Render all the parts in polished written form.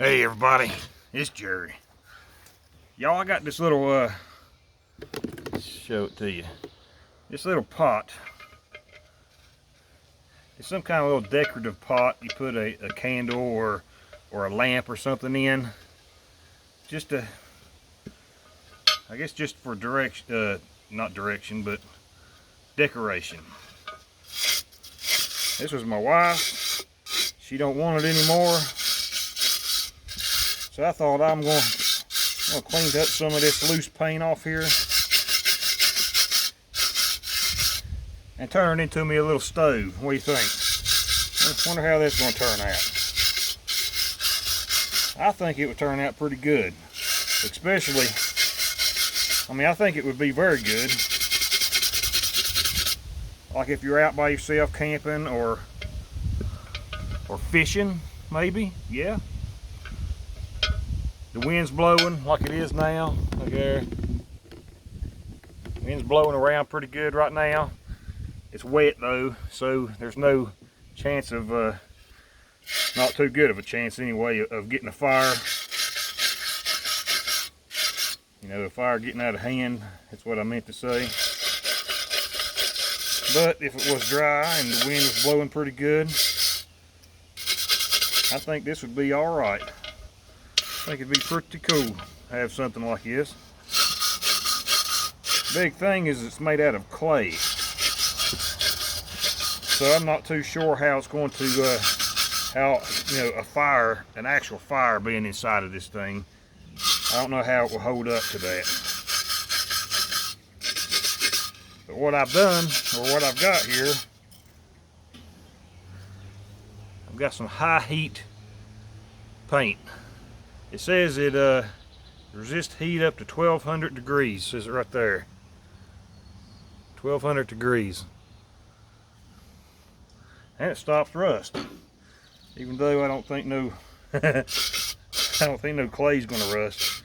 Hey everybody, it's Jerry. Y'all, I got this little, show it to you. This little pot. It's some kind of little decorative pot. You put a candle or a lamp or something in. Just to, I guess just for direction, not direction, but decoration. This was my wife. She don't want it anymore. So I thought I'm gonna clean up some of this loose paint off here and turn it into me a little stove. What do you think? I wonder how that's gonna turn out. I think it would turn out pretty good. Especially, I think it would be very good. Like if you're out by yourself camping or fishing, maybe, yeah. The wind's blowing like it is now. Look there. Wind's blowing around pretty good right now. It's wet though, so there's no chance of, not too good of a chance anyway, of getting a fire. You know, a fire getting out of hand, that's what I meant to say. But if it was dry and the wind was blowing pretty good, I think this would be alright. I think it'd be pretty cool to have something like this. Big thing is it's made out of clay. So I'm not too sure how it's going to, a fire, an actual fire being inside of this thing. I don't know how it will hold up to that. But what I've done, or what I've got here, I've got some high heat paint. It says it resists heat up to 1200 degrees, says it right there. 1200 degrees. And it stops rust. Even though I don't think no I don't think no clay's gonna rust.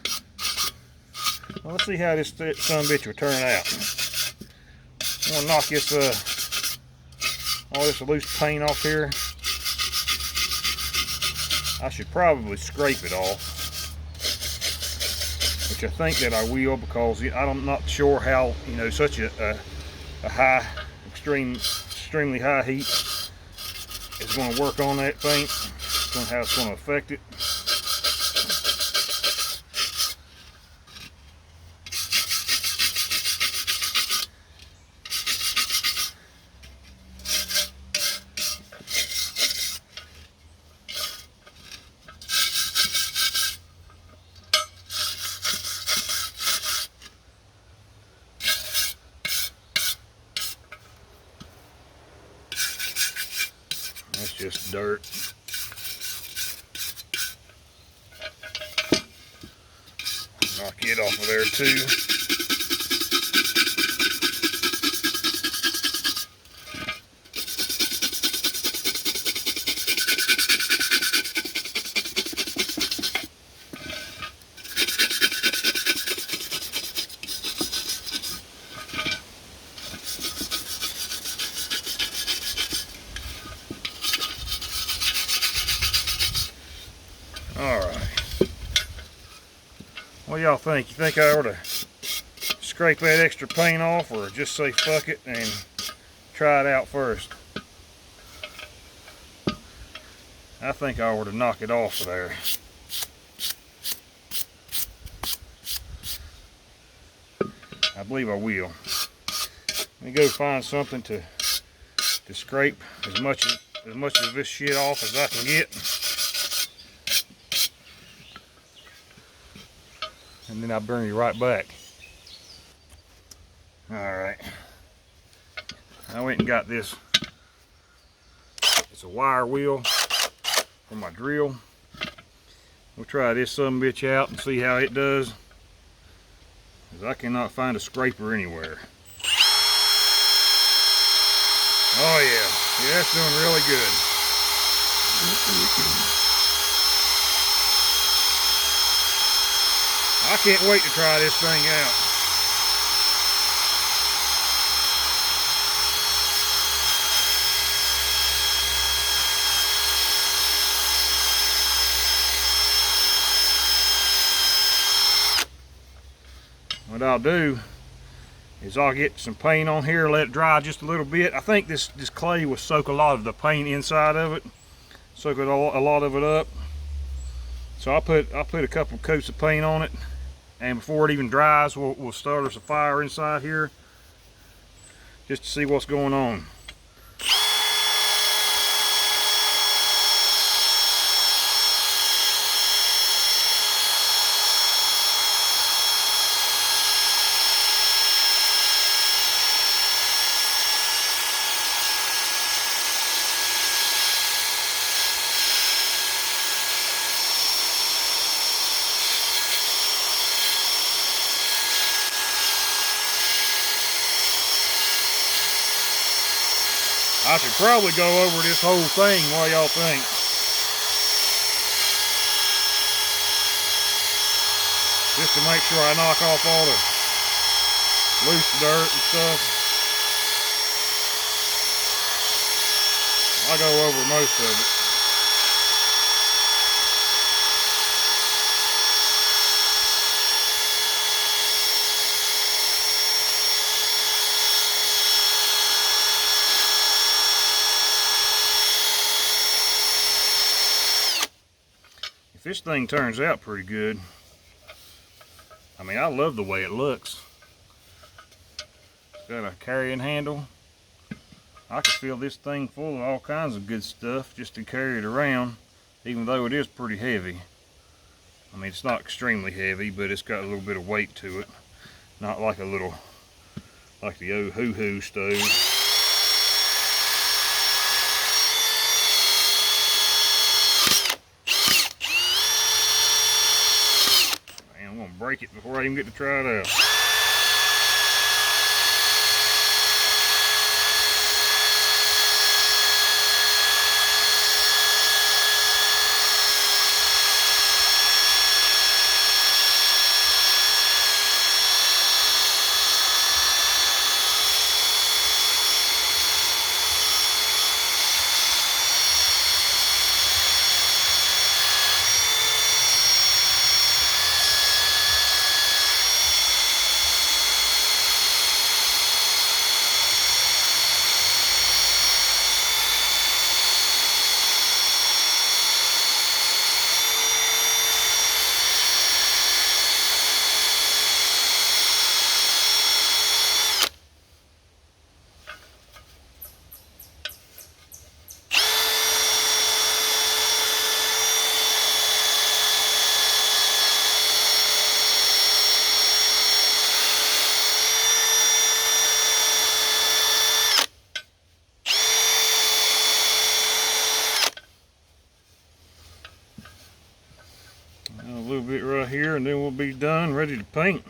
Well, let's see how this son of a bitch will turn out. I'm gonna knock this all this loose paint off here. I should probably scrape it off, which I think that I will, because I'm not sure how, such a high, extremely high heat is going to work on that paint, how it's going to affect it. That's just dirt. Knock it off of there too. Alright. What do y'all think? You think I ought to scrape that extra paint off, or just say fuck it and try it out first? I think I ought to knock it off of there. I believe I will. Let me go find something to scrape as much of this shit off as I can get. And then I'll bring you right back. Alright. I went and got this. It's a wire wheel for my drill. We'll try this sumbitch out and see how it does, because I cannot find a scraper anywhere. Oh yeah. Yeah, it's doing really good. I can't wait to try this thing out. what I'll do is I'll get some paint on here, let it dry just a little bit. I think this clay will soak a lot of the paint inside of it, soak it a lot of it up. So I'll put a couple coats of paint on it, and before it even dries, we'll start us a fire inside here just to see what's going on. I should probably go over this whole thing. What y'all think? Just to make sure I knock off all the loose dirt and stuff. I'll go over most of it. This thing turns out pretty good. I mean, I love the way it looks. It's got a carrying handle. I could fill this thing full of all kinds of good stuff just to carry it around, even though it is pretty heavy. I mean, it's not extremely heavy, but it's got a little bit of weight to it. Not like like the old hoo-hoo stove. Break it before I even get to try it out. A little bit right here, and then we'll be done, ready to paint.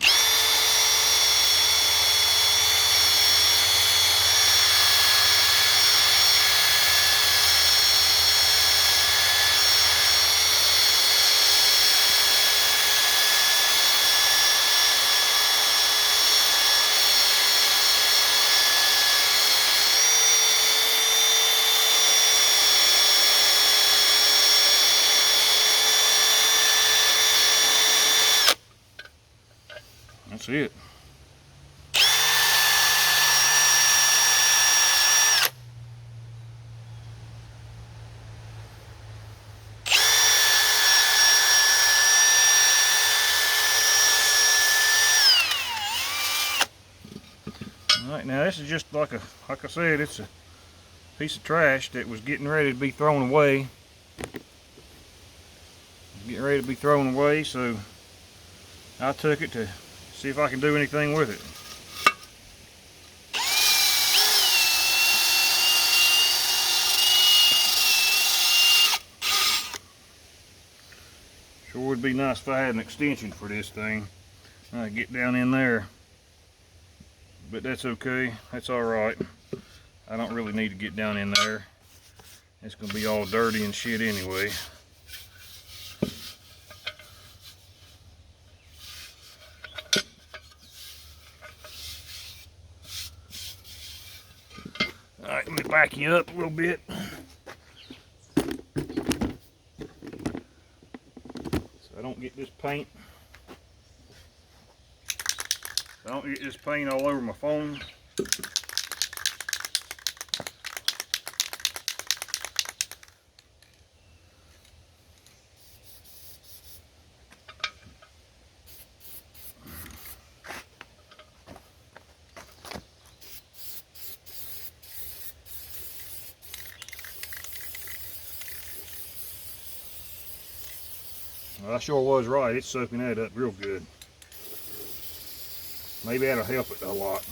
That's it. Alright, now this is just like I said, it's a piece of trash that was getting ready to be thrown away. Getting ready to be thrown away, so I took it to see if I can do anything with it. Sure would be nice if I had an extension for this thing. I get down in there, but that's okay. That's all right. I don't really need to get down in there. It's gonna be all dirty and shit anyway. Alright, let me back you up a little bit. So I don't get this paint so I don't get this paint all over my phone. Well, I sure was right. It's soaking that up real good. Maybe that'll help it a lot.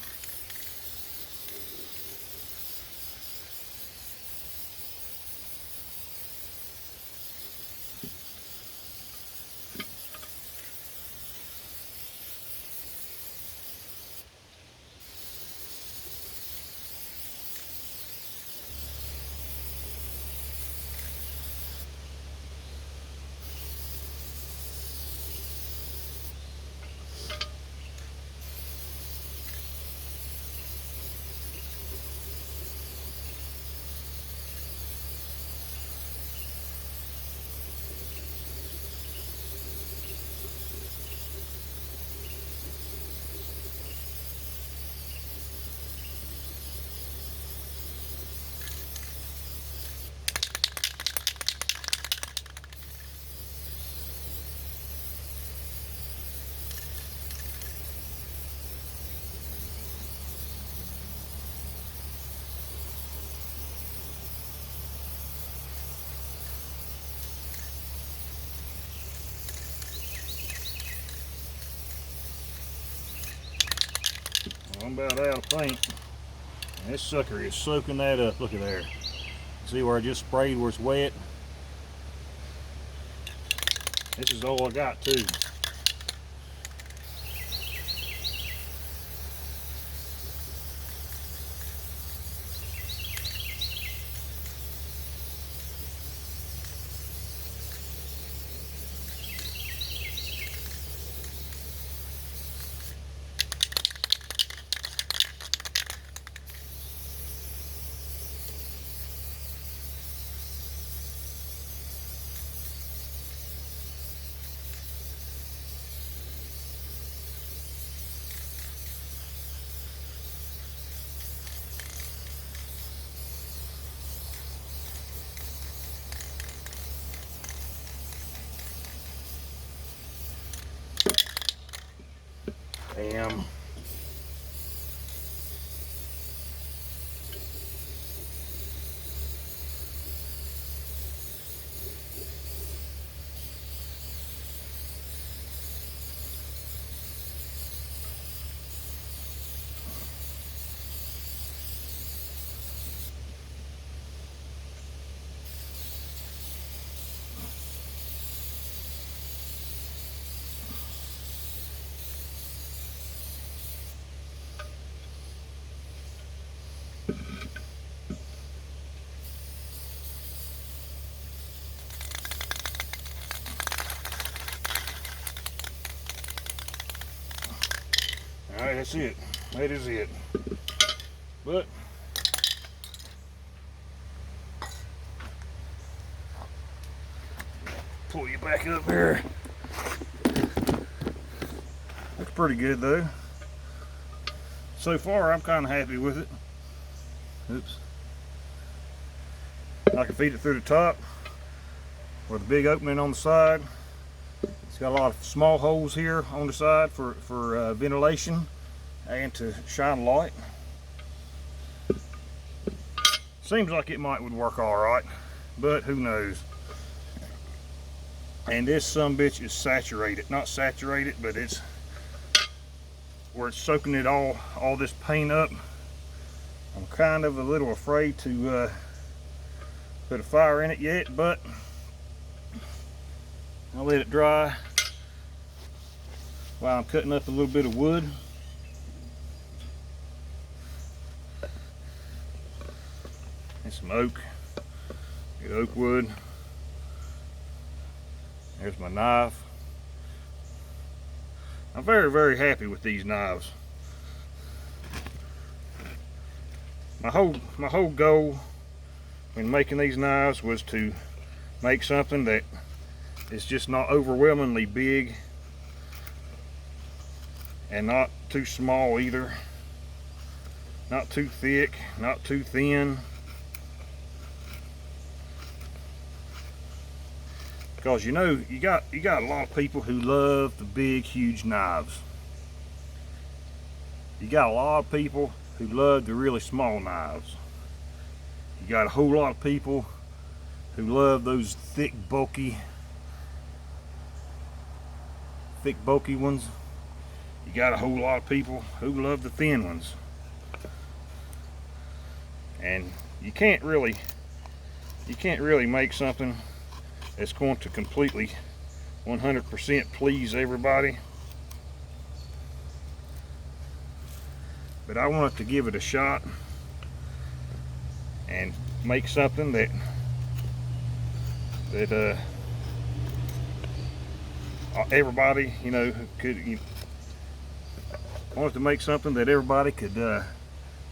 I'm about out of paint. And this sucker is soaking that up. Look at there. See where I just sprayed where it's wet? This is all I got too. Damn. Alright, that's it. That is it. But pull you back up here. Looks pretty good though. So far I'm kind of happy with it. Oops. I can feed it through the top with a big opening on the side. It's got a lot of small holes here on the side for ventilation and to shine light. Seems like it would work all right, but who knows. And this sumbitch is saturated, not saturated, but it's where it's soaking it all this paint up. I'm kind of a little afraid to put a fire in it yet, but I'll let it dry while I'm cutting up a little bit of wood. And some oak, good oak wood. There's my knife. I'm very, very happy with these knives. My whole goal when making these knives was to make something that is just not overwhelmingly big and not too small either. Not too thick, not too thin. Because you know, you got a lot of people who love the big, huge knives. You got a lot of people who love the really small knives. You got a whole lot of people who love those thick, bulky ones. You got a whole lot of people who love the thin ones. And you can't really make something that's going to completely 100% please everybody. But I wanted to give it a shot and make something that everybody, you know, I wanted to make something that everybody could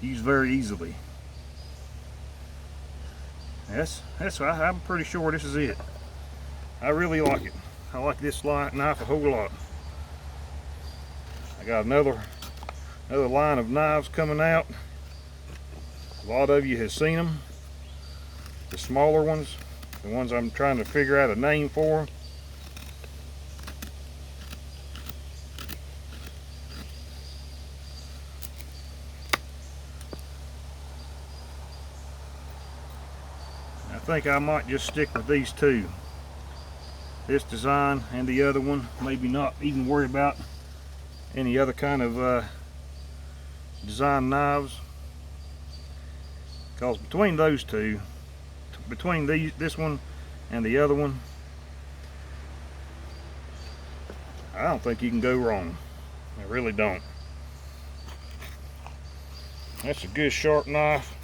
use very easily. I'm pretty sure this is it. I really like it. I like this knife a whole lot. I got another line of knives coming out. A lot of you have seen them. The smaller ones, the ones I'm trying to figure out a name for. I think I might just stick with these two. This design and the other one. Maybe not even worry about any other kind of design knives. Because between those two, between this one and the other one, I don't think you can go wrong. I really don't. That's a good sharp knife.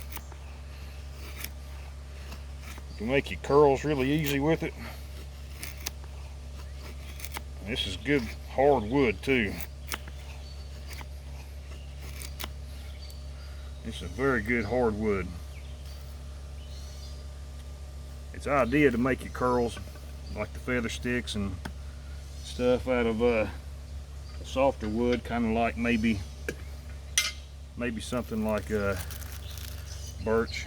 You can make your curls really easy with it. This is good hard wood too. It's a very good hard wood. It's an idea to make your curls like the feather sticks and stuff out of a softer wood, kind of like maybe something like birch.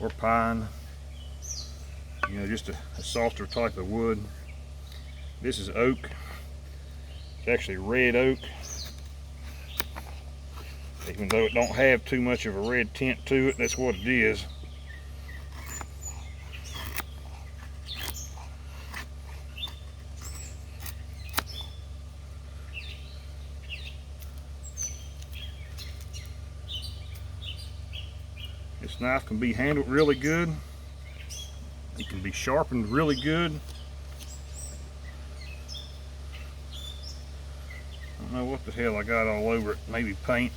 Or pine, you know, just a softer type of wood. This is oak. It's actually red oak, even though it don't have too much of a red tint to it. That's what it is. This knife can be handled really good. It can be sharpened really good. I don't know what the hell I got all over it. Maybe paint.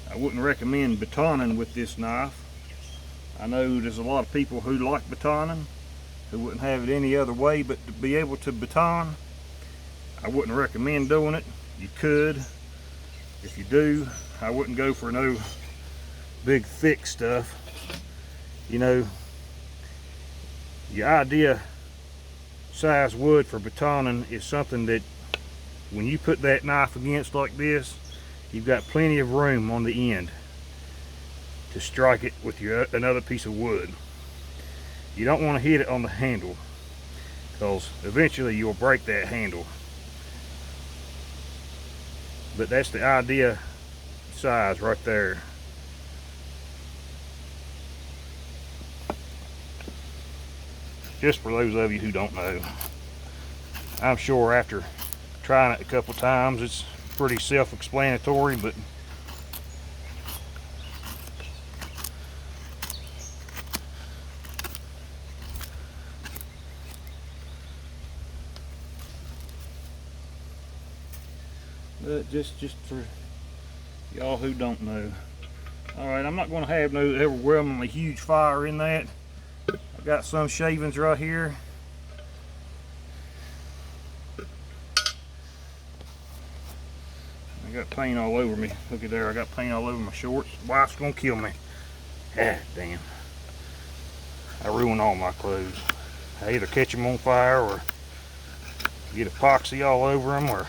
I wouldn't recommend batoning with this knife. I know there's a lot of people who like batoning, who wouldn't have it any other way but to be able to baton. I wouldn't recommend doing it. You could. If you do, I wouldn't go for no big thick stuff. You know, your idea size wood for batoning is something that when you put that knife against like this, you've got plenty of room on the end to strike it with another piece of wood. You don't want to hit it on the handle, because eventually you'll break that handle. But that's the idea size right there. Just for those of you who don't know. I'm sure after trying it a couple times it's pretty self-explanatory, but just for Y'all who don't know. Alright, I'm not going to have no overwhelmingly huge fire in that. I've got some shavings right here. I got paint all over me. Look at there, I got paint all over my shorts. Wife's gonna kill me. Ah, damn. I ruin all my clothes. I either catch them on fire or get epoxy all over them or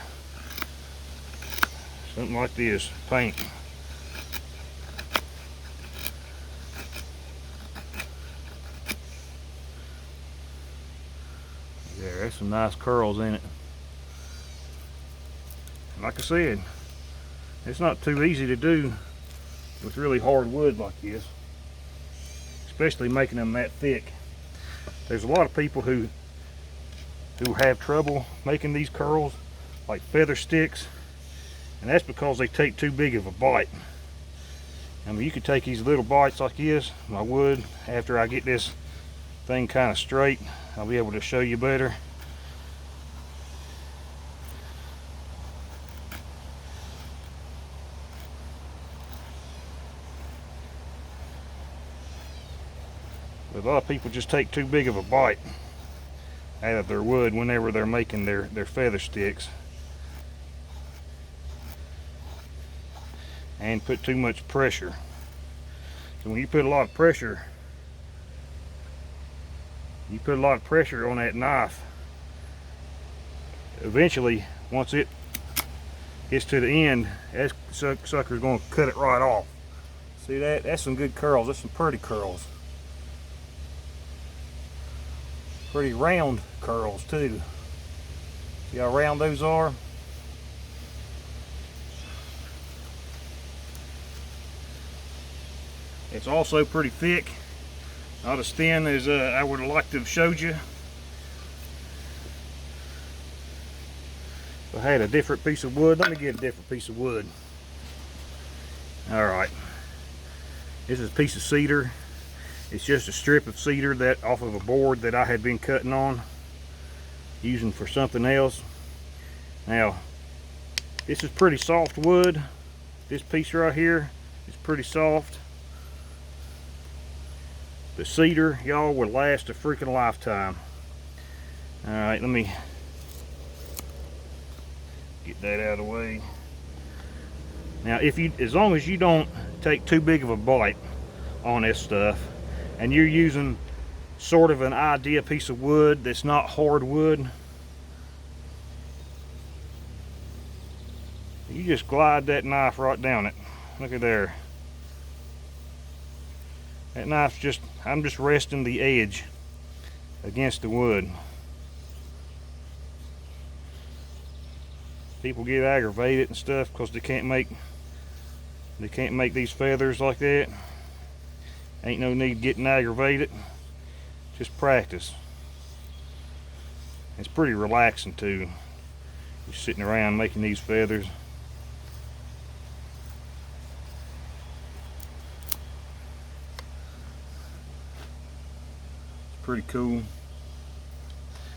something like this, paint. There, there's some nice curls in it. Like I said, it's not too easy to do with really hard wood like this, especially making them that thick. There's a lot of people who have trouble making these curls like feather sticks, and that's because they take too big of a bite. I mean, you could take these little bites like this, my wood, after I get this thing kind of straight, I'll be able to show you better. But a lot of people just take too big of a bite out of their wood whenever they're making their feather sticks, and put too much pressure. So when you put a lot of pressure, on that knife, eventually once it gets to the end, that sucker's going to cut it right off. See that? That's some good curls. That's some pretty curls. Pretty round curls too. See how round those are? It's also pretty thick. Not as thin as I would have liked to have showed you. If I had a different piece of wood, let me get a different piece of wood. Alright. This is a piece of cedar. It's just a strip of cedar that off of a board that I had been cutting on, using for something else. Now, this is pretty soft wood. This piece right here is pretty soft. The cedar, y'all, will last a freaking lifetime. Alright, let me get that out of the way. Now, as long as you don't take too big of a bite on this stuff, and you're using sort of an idea piece of wood that's not hard wood, you just glide that knife right down it. Look at there. That knife's just, I'm just resting the edge against the wood. People get aggravated and stuff because they can't make these feathers like that. Ain't no need getting aggravated. Just practice. It's pretty relaxing too. You're sitting around making these feathers. It's pretty cool.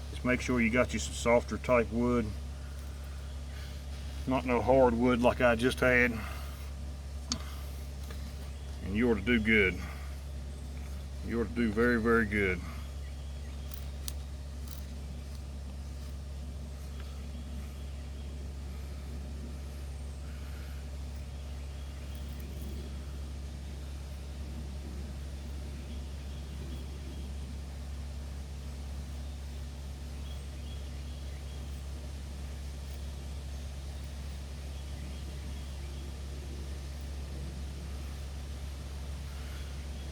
Just make sure you got you some softer type wood. Not no hard wood like I just had. And you ought to do good. You ought to do very, very good.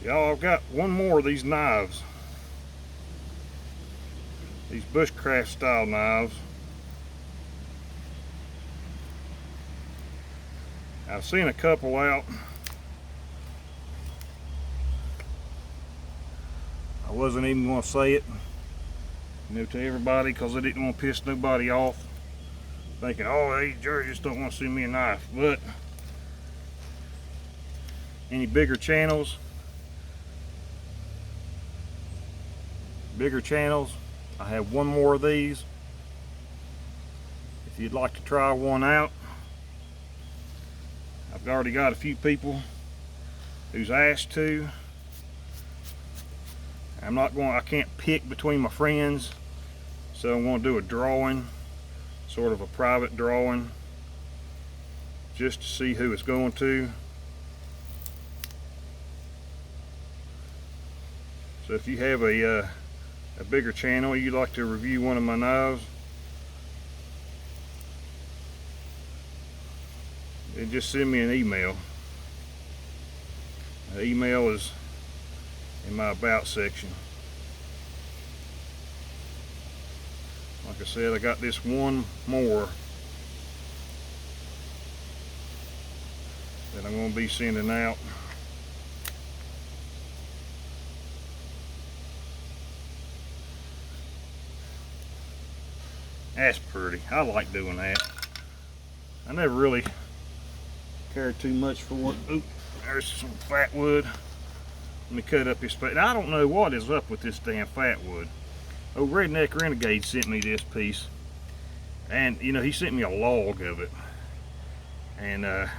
Y'all, I've got one more of these knives. These bushcraft style knives. I've seen a couple out. I wasn't even going to say it, to everybody, because I didn't want to piss nobody off, thinking, oh, hey, Jerry just don't want to see me a knife. But any bigger channels, I have one more of these. If you'd like to try one out, I've already got a few people who's asked to. I can't pick between my friends, so I'm going to do a drawing, sort of a private drawing, just to see who it's going to. So if you have a bigger channel, you'd like to review one of my knives, then just send me an email. The email is in my about section. Like I said, I got this one more that I'm going to be sending out. That's pretty. I like doing that. I never really cared too much for what. Oop, there's some fat wood. Let me cut up this fat. Now, I don't know what is up with this damn fat wood. Oh, Redneck Renegade sent me this piece, and you know, he sent me a log of it, and I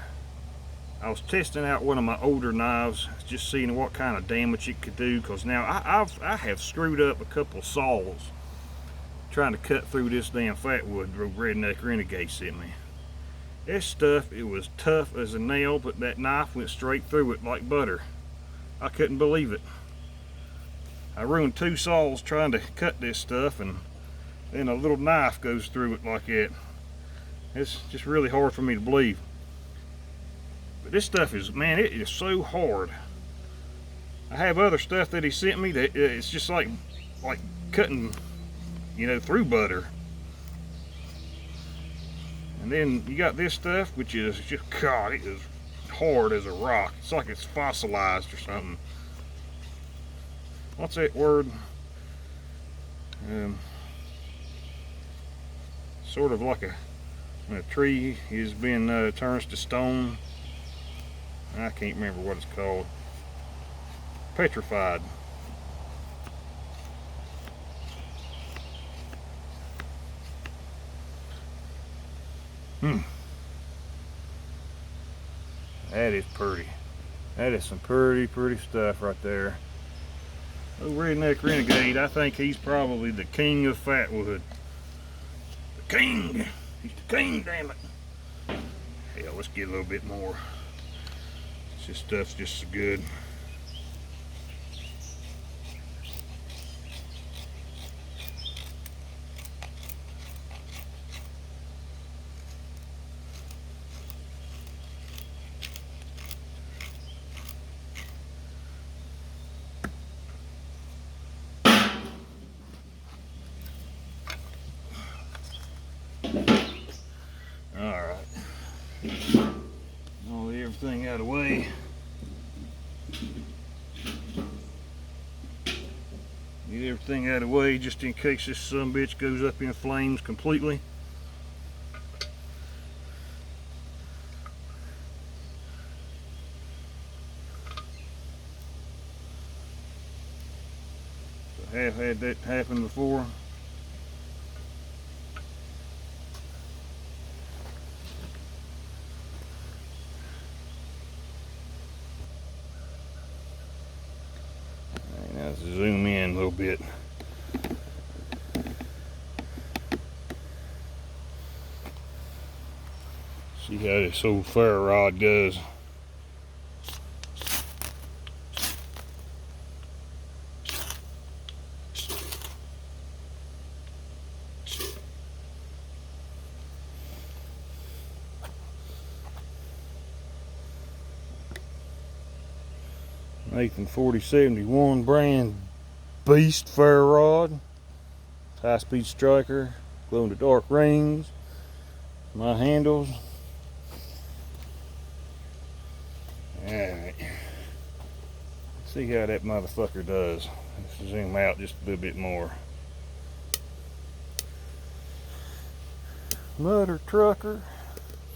was testing out one of my older knives, just seeing what kind of damage it could do, because now I have screwed up a couple of saws trying to cut through this damn fat wood Redneck Renegade sent me. This stuff, it was tough as a nail, but that knife went straight through it like butter. I couldn't believe it. I ruined 2 saws trying to cut this stuff, and then a little knife goes through it like that. It's just really hard for me to believe. But this stuff is, man, it is so hard. I have other stuff that he sent me that it's just like cutting, you know, through butter. And then you got this stuff, which is just, God, it is hard as a rock. It's like it's fossilized or something. What's that word? Sort of like when a tree is being turns to stone. I can't remember what it's called. Petrified. That is pretty. That is some pretty stuff right there. Oh, Redneck Renegade, I think he's probably the king of fat wood. The king! He's the king, damn it. Hell, let's get a little bit more. This stuff's just so good. Everything out of the way. Get everything out of the way just in case this sumbitch goes up in flames completely. I have had that happen before. Let's zoom in a little bit. See how this old ferro rod goes. Nathan 4071 brand beast ferro rod, high speed striker, glow in the dark rings, my handles. Alright, see how that motherfucker does. Let's zoom out just a little bit more. Mutter trucker,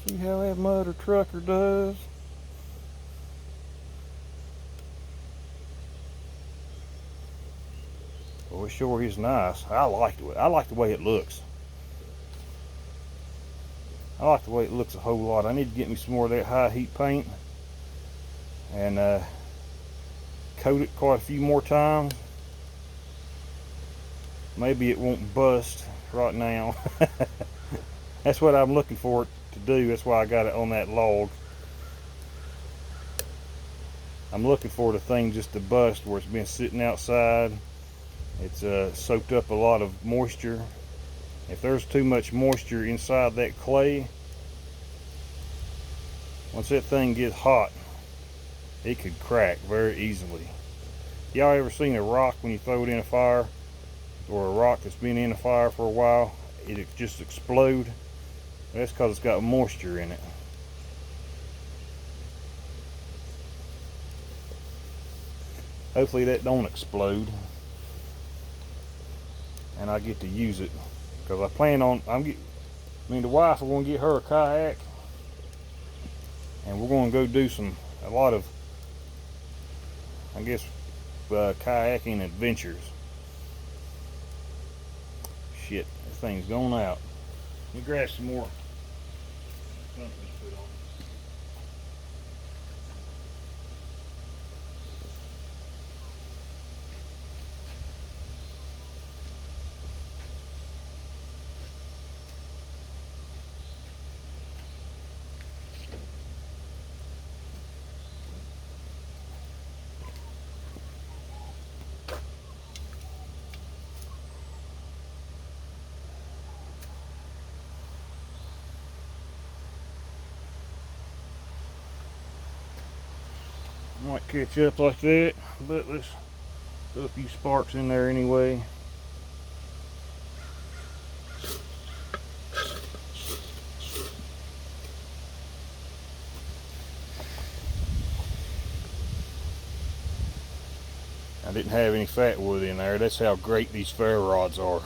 see how that mutter trucker does. Well, it sure is nice. I like the way it looks. I like the way it looks a whole lot. I need to get me some more of that high heat paint and coat it quite a few more times. Maybe it won't bust right now. That's what I'm looking for it to do. That's why I got it on that log. I'm looking for the thing just to bust where it's been sitting outside. It's soaked up a lot of moisture. If there's too much moisture inside that clay, once that thing gets hot, it could crack very easily. Y'all ever seen a rock when you throw it in a fire, or a rock that's been in a fire for a while, it just explode? That's because it's got moisture in it. Hopefully that don't explode and I get to use it, because I plan on, the wife, we're going to get her a kayak and we're going to go do a lot of, I guess, kayaking adventures. Shit, this thing's going out. Let me grab some more something to put on. Might catch up like that, but let's put a few sparks in there anyway. I didn't have any fat wood in there. That's how great these ferro rods are.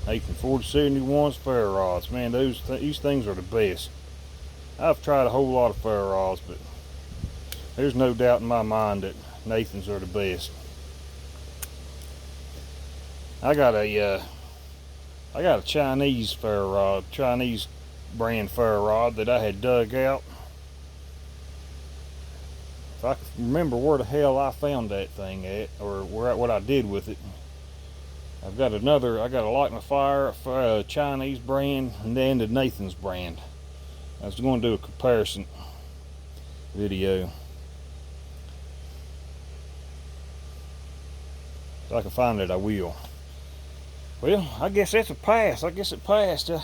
Nathan 4071's ferro rods, man, these things are the best. I've tried a whole lot of ferro rods, but there's no doubt in my mind that Nathan's are the best. I got a Chinese ferro rod, Chinese brand ferro rod that I had dug out. If I can remember where the hell I found that thing at, or what I did with it. I got a Light My Fire for a Chinese brand and then the Nathan's brand. I was going to do a comparison video. If I can find it, I will. Well, I guess that's a pass. I guess it passed. I'm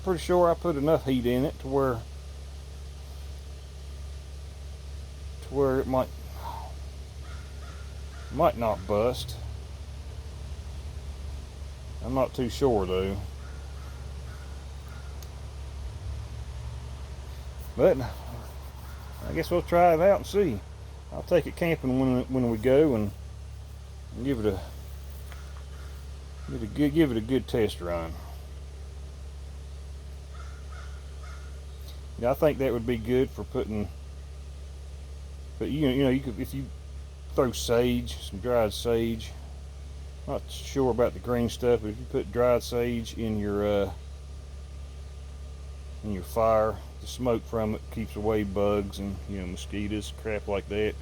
pretty sure I put enough heat in it to where it might not bust. I'm not too sure though. But I guess we'll try it out and see. I'll take it camping when we go and give it a good test run. Yeah, I think that would be good for putting. But you could, if you throw sage, some dried sage. Not sure about the green stuff, but if you put dried sage in your fire, the smoke from it keeps away bugs and mosquitoes, crap like that.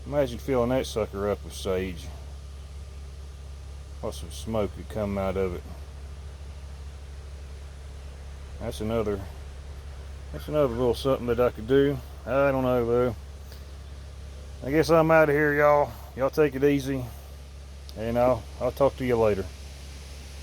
Imagine filling that sucker up with sage. What some smoke could come out of it. That's another little something that I could do. I don't know though. I guess I'm out of here, y'all. Y'all take it easy, and I'll talk to you later.